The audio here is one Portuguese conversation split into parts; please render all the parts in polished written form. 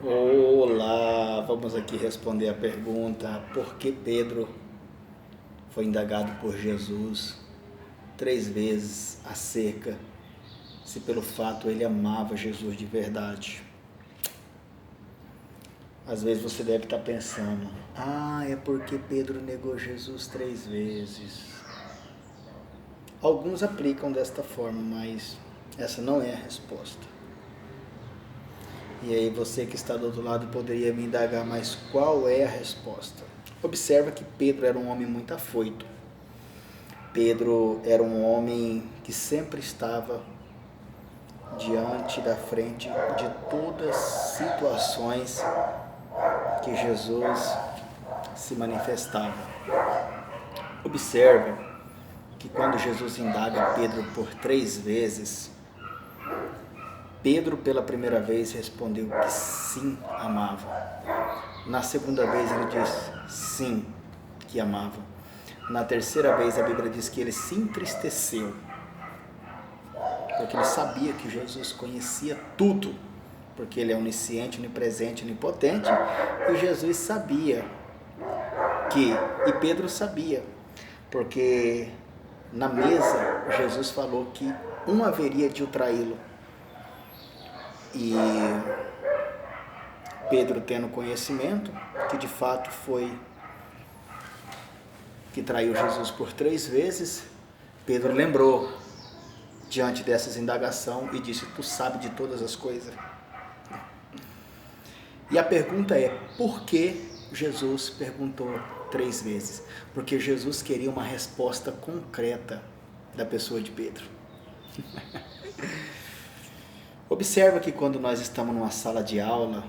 Olá, vamos aqui responder a pergunta: por que Pedro foi indagado por Jesus 3 vezes acerca se pelo fato ele amava Jesus de verdade? Às vezes você deve estar pensando: é porque Pedro negou Jesus 3 vezes. Alguns aplicam desta forma, mas essa não é a resposta. E aí você que está do outro lado poderia me indagar, mas qual é a resposta? Observa que Pedro era um homem muito afoito. Pedro era um homem que sempre estava diante da frente de todas as situações que Jesus se manifestava. Observe que quando Jesus indaga Pedro por 3 vezes, Pedro pela primeira vez respondeu que sim, amava. Na segunda vez ele disse sim, que amava. Na terceira vez a Bíblia diz que ele se entristeceu, porque ele sabia que Jesus conhecia tudo, porque ele é onisciente, onipresente, onipotente, e Jesus sabia e Pedro sabia, porque na mesa Jesus falou que um haveria de o traí-lo. E Pedro, tendo conhecimento que de fato foi que traiu Jesus por 3 vezes, Pedro lembrou diante dessas indagações e disse: tu sabe de todas as coisas. E a pergunta é: por que Jesus perguntou 3 vezes? Porque Jesus queria uma resposta concreta da pessoa de Pedro. Observa que quando nós estamos numa sala de aula,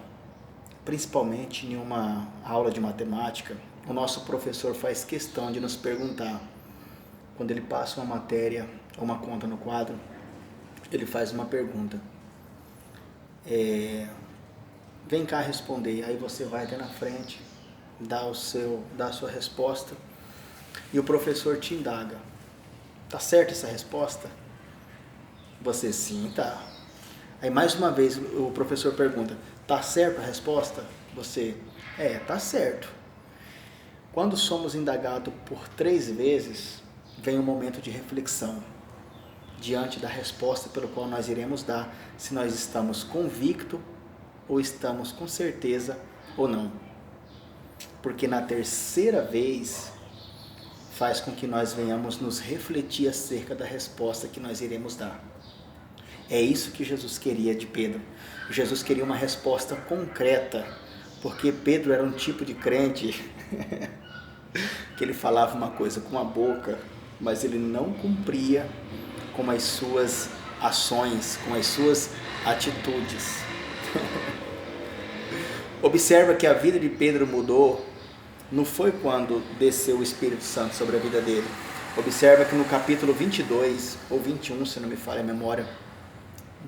principalmente em uma aula de matemática, o nosso professor faz questão de nos perguntar, quando ele passa uma matéria ou uma conta no quadro, ele faz uma pergunta. Vem cá responder. Aí você vai até na frente, dá a sua resposta e o professor te indaga: tá certa essa resposta? Você: sim, tá. Aí mais uma vez o professor pergunta: tá certa a resposta? Você: tá certo. Quando somos indagados por 3 vezes, vem um momento de reflexão diante da resposta pelo qual nós iremos dar, se nós estamos convictos ou estamos com certeza ou não. Porque na terceira vez faz com que nós venhamos nos refletir acerca da resposta que nós iremos dar. É isso que Jesus queria de Pedro. Jesus queria uma resposta concreta, porque Pedro era um tipo de crente que ele falava uma coisa com a boca, mas ele não cumpria com as suas ações, com as suas atitudes. Observa que a vida de Pedro mudou, não foi quando desceu o Espírito Santo sobre a vida dele. Observa que no capítulo 22, ou 21, se não me falha a memória,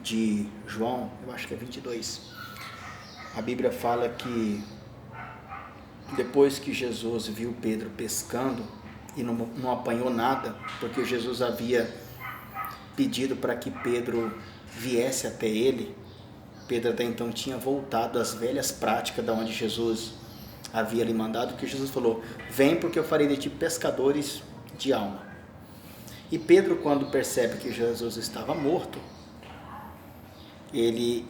de João, eu acho que é 22, a Bíblia fala que depois que Jesus viu Pedro pescando e não apanhou nada, porque Jesus havia pedido para que Pedro viesse até ele. Pedro até então tinha voltado às velhas práticas da onde Jesus havia lhe mandado, que Jesus falou: vem, porque eu farei de ti pescadores de alma. E Pedro, quando percebe que Jesus estava morto, ele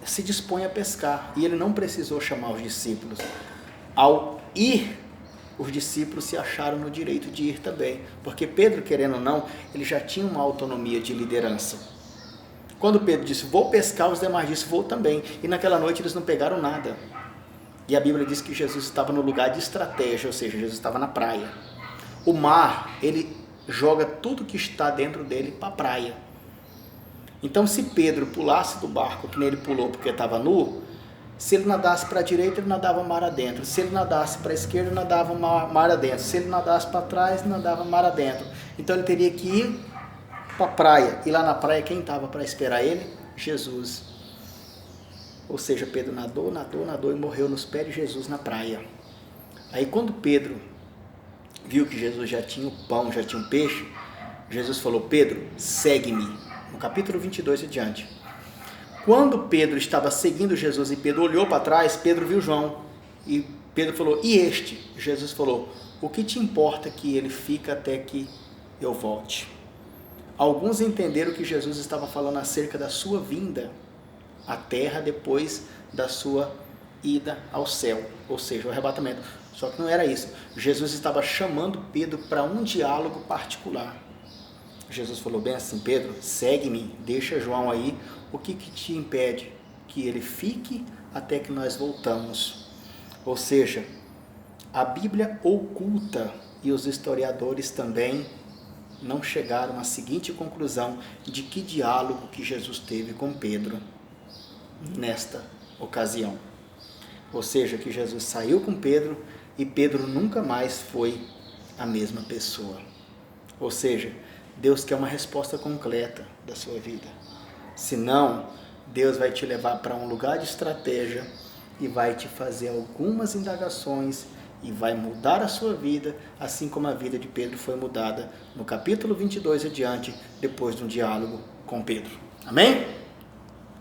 se dispõe a pescar, e ele não precisou chamar os discípulos. Ao ir, os discípulos se acharam no direito de ir também, porque Pedro, querendo ou não, ele já tinha uma autonomia de liderança. Quando Pedro disse: vou pescar, os demais disseram: vou também. E naquela noite eles não pegaram nada. E a Bíblia diz que Jesus estava no lugar de estratégia, ou seja, Jesus estava na praia. O mar, ele joga tudo que está dentro dele para a praia. Então, se Pedro pulasse do barco, que nem ele pulou porque estava nu, se ele nadasse para a direita, ele nadava mar adentro. Se ele nadasse para a esquerda, ele nadava mar adentro. Se ele nadasse para trás, ele nadava mar adentro. Então, ele teria que ir para a praia. E lá na praia, quem estava para esperar ele? Jesus. Ou seja, Pedro nadou e morreu nos pés de Jesus na praia. Aí, quando Pedro viu que Jesus já tinha o pão, já tinha o peixe, Jesus falou: Pedro, segue-me. No capítulo 22 adiante. Quando Pedro estava seguindo Jesus e Pedro olhou para trás, Pedro viu João. E Pedro falou, e este? Jesus falou, o que te importa que ele fica até que eu volte? Alguns entenderam que Jesus estava falando acerca da sua vinda à terra depois da sua ida ao céu, ou seja, o arrebatamento. Só que não era isso. Jesus estava chamando Pedro para um diálogo particular. Jesus falou bem assim, Pedro, segue-me, deixa João aí, o que te impede que ele fique até que nós voltamos? Ou seja, a Bíblia oculta e os historiadores também não chegaram à seguinte conclusão de que diálogo que Jesus teve com Pedro nesta ocasião. Ou seja, que Jesus saiu com Pedro e Pedro nunca mais foi a mesma pessoa. Ou seja, Deus quer uma resposta completa da sua vida. Senão, Deus vai te levar para um lugar de estratégia e vai te fazer algumas indagações e vai mudar a sua vida, assim como a vida de Pedro foi mudada no capítulo 22 adiante, depois de um diálogo com Pedro. Amém?